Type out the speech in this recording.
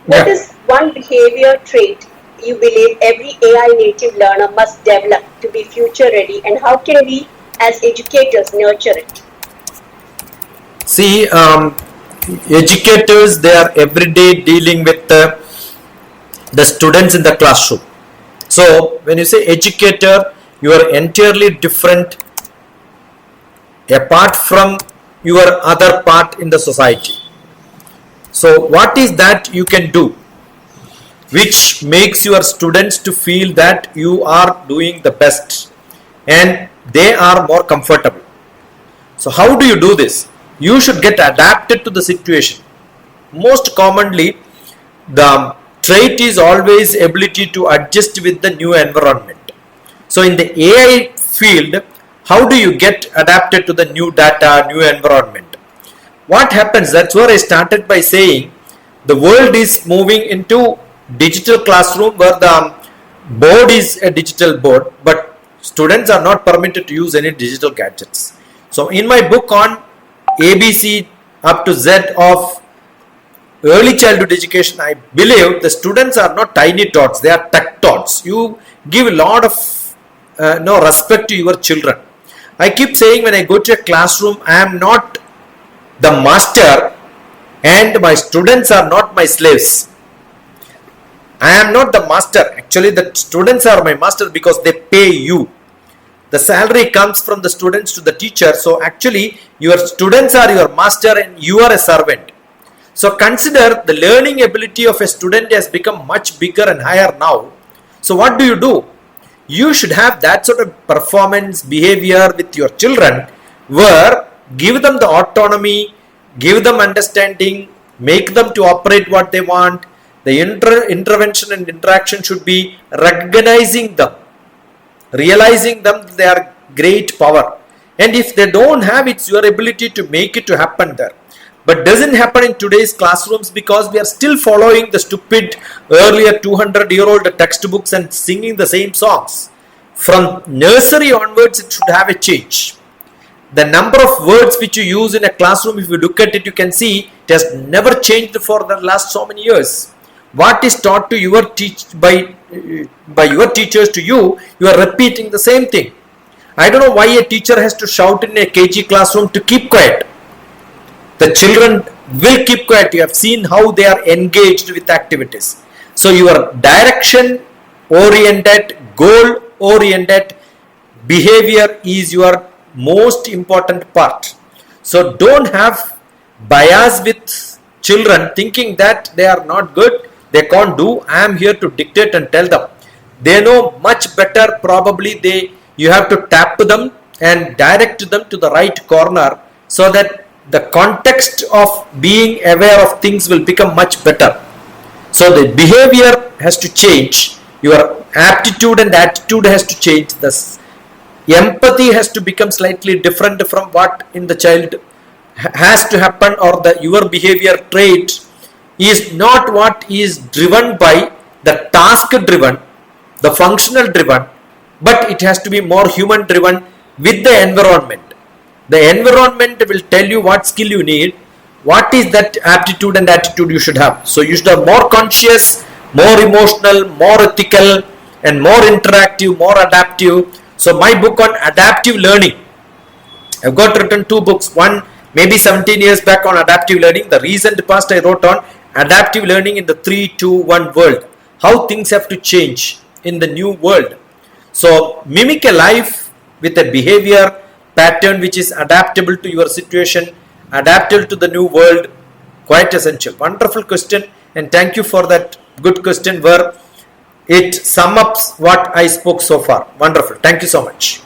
What Yeah. is one behavior trait you believe every AI native learner must develop to be future ready, and how can we as educators nurture it? See, educators, they are every day dealing with the students in the classroom. So when you say educator, you are entirely different apart from your other part in the society. So what is that you can do which makes your students to feel that you are doing the best and they are more comfortable? So how do you do this? You should get adapted to the situation. Most commonly, the trait is always ability to adjust with the new environment. So in the AI field, how do you get adapted to the new data, new environment? What happens? That's where I started by saying the world is moving into digital classroom where the board is a digital board, but students are not permitted to use any digital gadgets. So in my book on ABC up to Z of early childhood education, I believe the students are not tiny tots, they are tech tots. You give a lot of no respect to your children. I keep saying when I go to a classroom, I am not the master and my students are not my slaves. I am not the master. Actually, the students are my master because they pay you. The salary comes from the students to the teacher. So actually, your students are your master and you are a servant. So consider the learning ability of a student has become much bigger and higher now. So what do? You should have that sort of performance behavior with your children where give them the autonomy, give them understanding, make them to operate what they want. The intervention and interaction should be recognizing them, realizing them they are great power. And if they don't have, it's your ability to make it to happen there. But doesn't happen in today's classrooms because we are still following the stupid earlier 200-year-old textbooks and singing the same songs. From nursery onwards, it should have a change. The number of words which you use in a classroom, if you look at it, you can see it has never changed for the last so many years. What is taught to your by your teachers to you are repeating the same thing. I don't know why a teacher has to shout in a KG classroom to keep quiet. The children will keep quiet. You have seen how they are engaged with activities. So your direction oriented, goal oriented behavior is your most important part. So don't have bias with children thinking that they are not good, they can't do. I am here to dictate and tell them. They know much better. Probably you have to tap them and direct them to the right corner so that the context of being aware of things will become much better. So the behavior has to change. Your aptitude and attitude has to change. This empathy has to become slightly different from what in the child has to happen, or your behavior trait is not what is driven by the task driven, the functional driven, but it has to be more human driven with the environment. The environment will tell you what skill you need, what is that aptitude and attitude you should have. So you should have more conscious, more emotional, more ethical, and more interactive, more adaptive. So my book on adaptive learning, I've got written 2 books. One maybe 17 years back on adaptive learning. The recent past I wrote on adaptive learning in the 3-2-1 world. How things have to change in the new world. So mimic a life with a behavior pattern which is adaptable to your situation, adaptable to the new world. Quite essential. Wonderful question, and thank you for that good question where it sums up what I spoke so far. Wonderful. Thank you so much.